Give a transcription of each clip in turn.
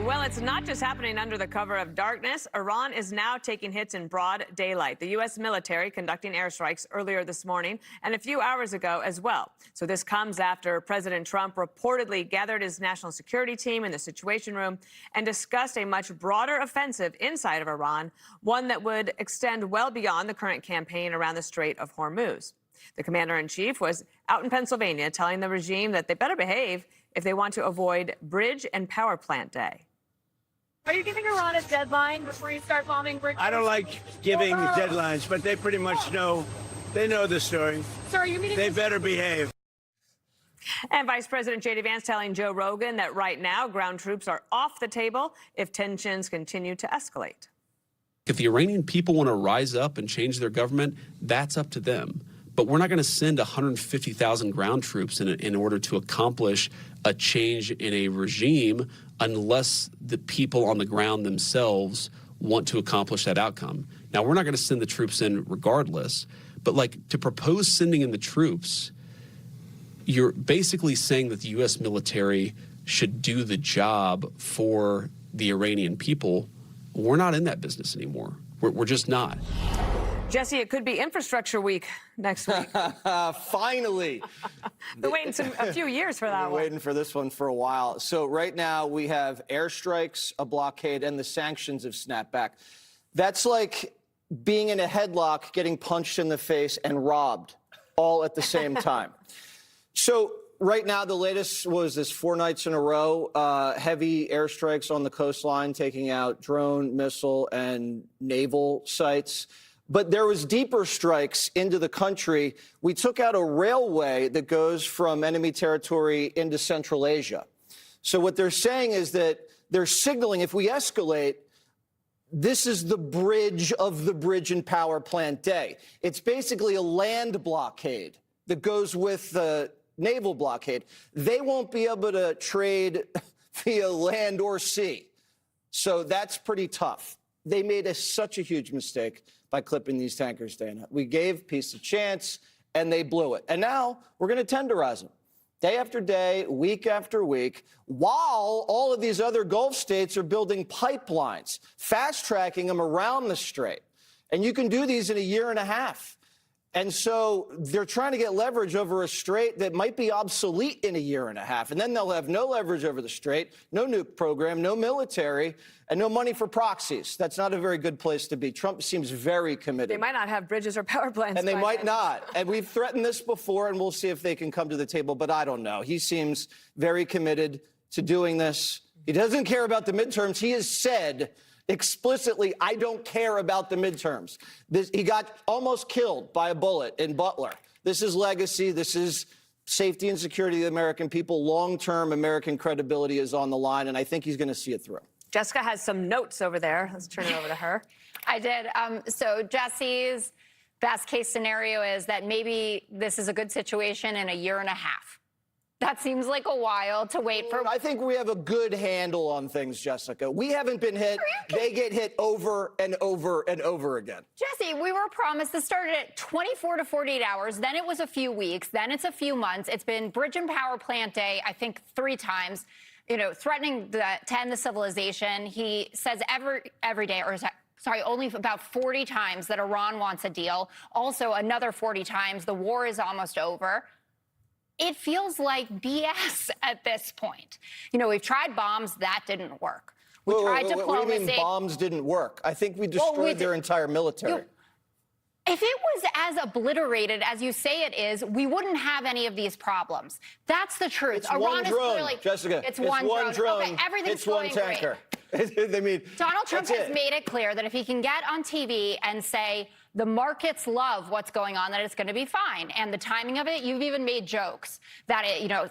Well, it's not just happening under the cover of darkness. Iran is now taking hits in broad daylight. The U.S. military conducting airstrikes earlier this morning and a few hours ago as well. So this comes after President Trump reportedly gathered his national security team in the Situation Room and discussed a much broader offensive inside of Iran, one that would extend well beyond the current campaign around the Strait of Hormuz. The commander-in-chief was out in Pennsylvania telling the regime that they better behave if they want to avoid bridge and power plant day. Are you giving Iran a deadline before you start bombing bridges? I don't like giving deadlines, but they pretty much know. They know the story. So are you meeting? They better behave. And Vice President J.D. Vance telling Joe Rogan that right now ground troops are off the table if tensions continue to escalate. If the Iranian people want to rise up and change their government, that's up to them. But we're not going to send 150,000 ground troops in order to accomplish a change in a regime unless the people on the ground themselves want to accomplish that outcome. Now, we're not going to send the troops in regardless, but like to propose sending in the troops, you're basically saying that the U.S. military should do the job for the Iranian people. We're not in that business anymore. We're just not. Jesse, it could be infrastructure week next week. Finally. We're waiting a few years for that one. We're waiting for this one for a while. So right now we have airstrikes, a blockade, and the sanctions have snapped back. That's like being in a headlock, getting punched in the face, and robbed all at the same time. So right now the latest was this 4 nights in a row, heavy airstrikes on the coastline, taking out drone, missile, and naval sites. But there was deeper strikes into the country. We took out a railway that goes from enemy territory into Central Asia. So what they're saying is that they're signaling if we escalate, this is the bridge of the bridge and power plant day. It's basically a land blockade that goes with the naval blockade. They won't be able to trade via land or sea. So that's pretty tough. They made such a huge mistake by clipping these tankers, Dana. We gave peace a chance, and they blew it. And now we're going to tenderize them day after day, week after week, while all of these other Gulf states are building pipelines, fast-tracking them around the strait. And you can do these in a year and a half. And so they're trying to get leverage over a strait that might be obsolete in a year and a half. And then they'll have no leverage over the strait, no nuke program, no military, and no money for proxies. That's not a very good place to be. Trump seems very committed. They might not have bridges or power plants. And they might not. And we've threatened this before, and we'll see if they can come to the table. But I don't know. He seems very committed to doing this. He doesn't care about the midterms. He has said explicitly, I don't care about the midterms. He got almost killed by a bullet in Butler. This is legacy. This is safety and security of the American people. Long-term American credibility is on the line, and I think he's going to see it through. Jessica has some notes over there. Let's turn it over to her. I did. So Jesse's best case scenario is that maybe this is a good situation in a year and a half. That seems like a while to wait for. I think we have a good handle on things, Jessica. We haven't been hit. They get hit over and over and over again. Jesse, we were promised this started at 24 to 48 hours. Then it was a few weeks. Then it's a few months. It's been bridge and power plant day, I think 3 times, you know, threatening to end the civilization. He says every day, or sorry, only about 40 times that Iran wants a deal. Also, another 40 times the war is almost over. It feels like BS at this point. You know, we've tried bombs. That didn't work. We tried diplomacy. What do you mean bombs didn't work? I think we destroyed their entire military. If it was as obliterated as you say it is, we wouldn't have any of these problems. That's the truth. It's one drone, Jessica. It's one drone. Okay, everything's going tanker. Great. I mean, Donald Trump has made it clear that if he can get on TV and say the markets love what's going on, that it's going to be fine. And the timing of it, you've even made jokes that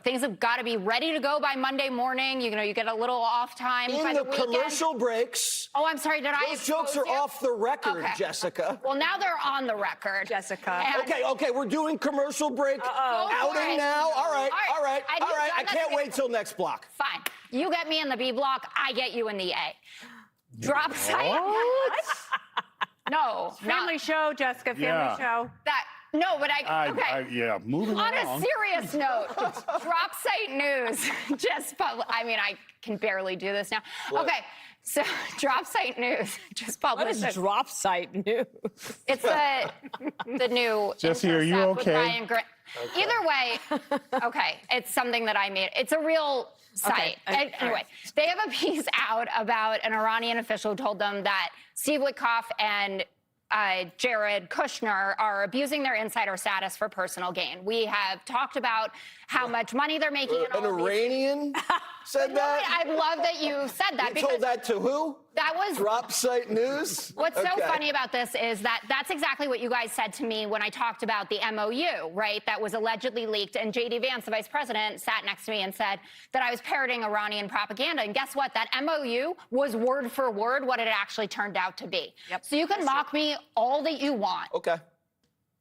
things have got to be ready to go by Monday morning. You get a little off time by the weekend. Commercial breaks. Oh, I'm sorry. Those jokes are off the record, Jessica. Well, now they're on the record, Jessica. Okay. We're doing commercial break outing now. All right. I can't wait till next block. Fine. You get me in the B block. I get you in the A. Drop site. No. Family show, Jessica. Family show. No, but okay. Yeah, moving On along. a serious note, drop site news I mean, I can barely do this now. Okay, so drop site news just published. What is drop site news? It's the new Jesse, are you Intercept with okay? Ryan Either way, okay, it's something that I made. It's a real site. Okay. Anyway, they have a piece out about an Iranian official who told them that Steve Witkoff and Jared Kushner are abusing their insider status for personal gain. We have talked about how much money they're making. An Iranian said that? I love that you said that. You told that to who? That was Drop site news? What's so funny about this is that that's exactly what you guys said to me when I talked about the MOU, right? That was allegedly leaked. And J.D. Vance, the vice president, sat next to me and said that I was parroting Iranian propaganda. And guess what? That MOU was word for word what it actually turned out to be. Yep. So you can mock me all that you want. Okay.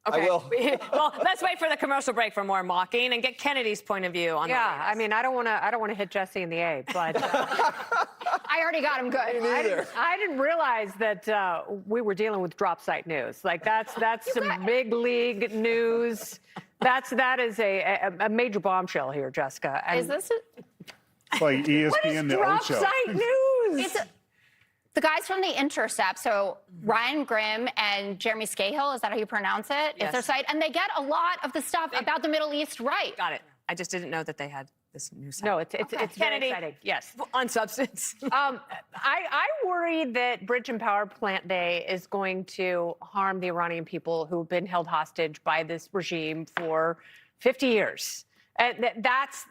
Okay. I will. Well, let's wait for the commercial break for more mocking and get Kennedy's point of view on Yeah, I mean, I don't want to hit Jesse in the A, but I already got him good. I didn't realize that we were dealing with drop site news. Like that's some big league news. That is a major bombshell here, Jessica. And Is this It's like ESPN what is the drop Ocho. site news? It's the guys from the Intercept, so Ryan Grimm and Jeremy Scahill, is that how you pronounce it? Yes. It's their site, and they get a lot of the stuff about the Middle East right. Got it. I just didn't know that they had this new site. No, it's very Kennedy. exciting. Yes. On substance. I worry that Bridge and Power Plant Day is going to harm the Iranian people who've been held hostage by this regime for 50 years. And that's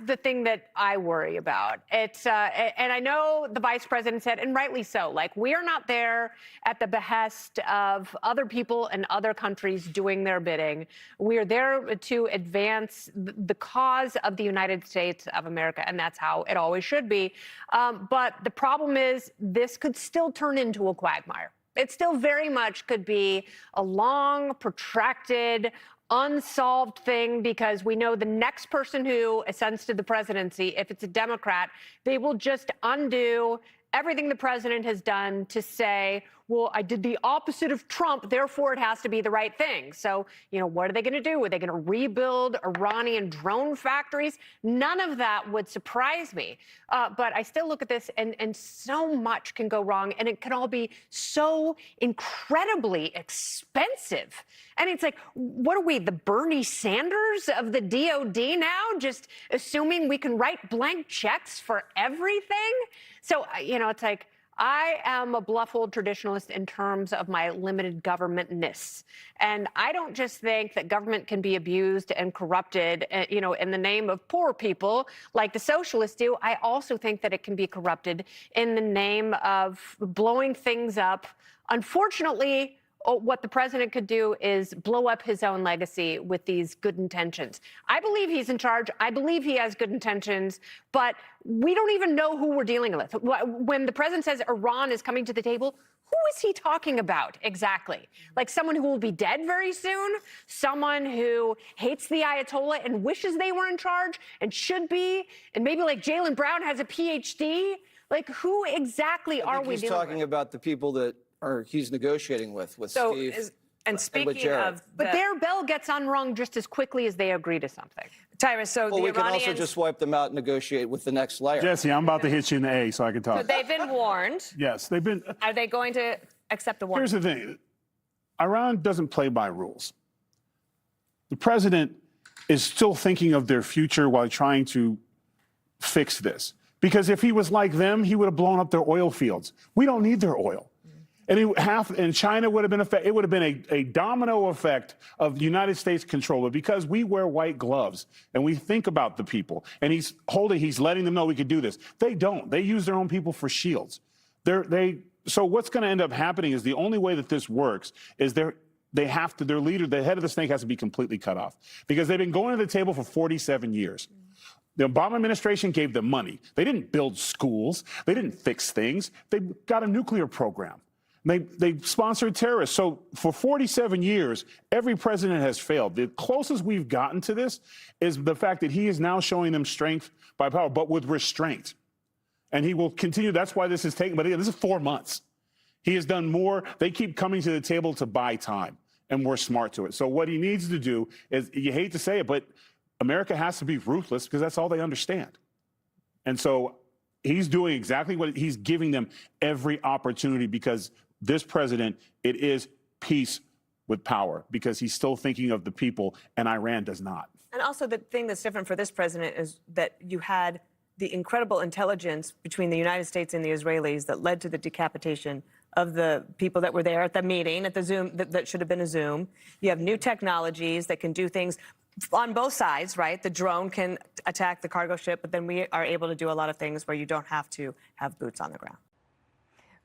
the thing that I worry about. It's and I know the vice president said, and rightly so, like we are not there at the behest of other people and other countries doing their bidding. We are there to advance the cause of the United States of America, and that's how it always should be. But the problem is this could still turn into a quagmire. It still very much could be a long, protracted, unsolved thing, because we know the next person who ascends to the presidency, if it's a Democrat, they will just undo everything the president has done to say, well, I did the opposite of Trump, therefore it has to be the right thing. So, you know, what are they going to do? Are they going to rebuild Iranian drone factories? None of that would surprise me. But I still look at this and so much can go wrong, and it can all be so incredibly expensive. And it's like, what are we, the Bernie Sanders of the DOD now? Just assuming we can write blank checks for everything? So, you know, it's like, I am a bluff old traditionalist in terms of my limited government-ness. And I don't just think that government can be abused and corrupted, you know, in the name of poor people like the socialists do. I also think that it can be corrupted in the name of blowing things up. Unfortunately, what the president could do is blow up his own legacy with these good intentions. I believe he's in charge. I believe he has good intentions, but we don't even know who we're dealing with. When the president says Iran is coming to the table, who is he talking about exactly? Like someone who will be dead very soon? Someone who hates the Ayatollah and wishes they were in charge and should be? And maybe like Jaylen Brown has a PhD? Like who exactly are we dealing with? He's talking about the people that he's negotiating with Steve. And speaking of, but their bell gets unrung just as quickly as they agree to something. Tyrus, so well, the we Iranians, can also just wipe them out and negotiate with the next layer. Jesse, I'm about to hit you in the A so I can talk. so they've been warned. Yes, they've been. Are they going to accept the warning? Here's the thing. Iran doesn't play by rules. The president is still thinking of their future while trying to fix this. Because if he was like them, he would have blown up their oil fields. We don't need their oil. And China would have been affected. It would have been a domino effect of the United States control. But because we wear white gloves and we think about the people, and he's letting them know we could do this. They don't. They use their own people for shields. So what's going to end up happening is the only way that this works is their leader, the head of the snake, has to be completely cut off, because they've been going to the table for 47 years. The Obama administration gave them money. They didn't build schools. They didn't fix things. They got a nuclear program. They sponsored terrorists. So for 47 years, every president has failed. The closest we've gotten to this is the fact that he is now showing them strength by power, but with restraint. And he will continue. That's why this is taking, but again, this is 4 months. He has done more. They keep coming to the table to buy time. and more smart to it. So what he needs to do is, you hate to say it, but America has to be ruthless because that's all they understand. And so he's doing exactly what he's giving them every opportunity, because this president, it is peace with power, because he's still thinking of the people and Iran does not. And also the thing that's different for this president is that you had the incredible intelligence between the United States and the Israelis that led to the decapitation of the people that were there at the meeting, at the Zoom, that should have been a Zoom. You have new technologies that can do things on both sides, right? The drone can attack the cargo ship, but then we are able to do a lot of things where you don't have to have boots on the ground.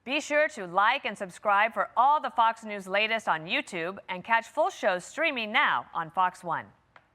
Be sure to like and subscribe for all the Fox News latest on YouTube, and catch full shows streaming now on Fox One.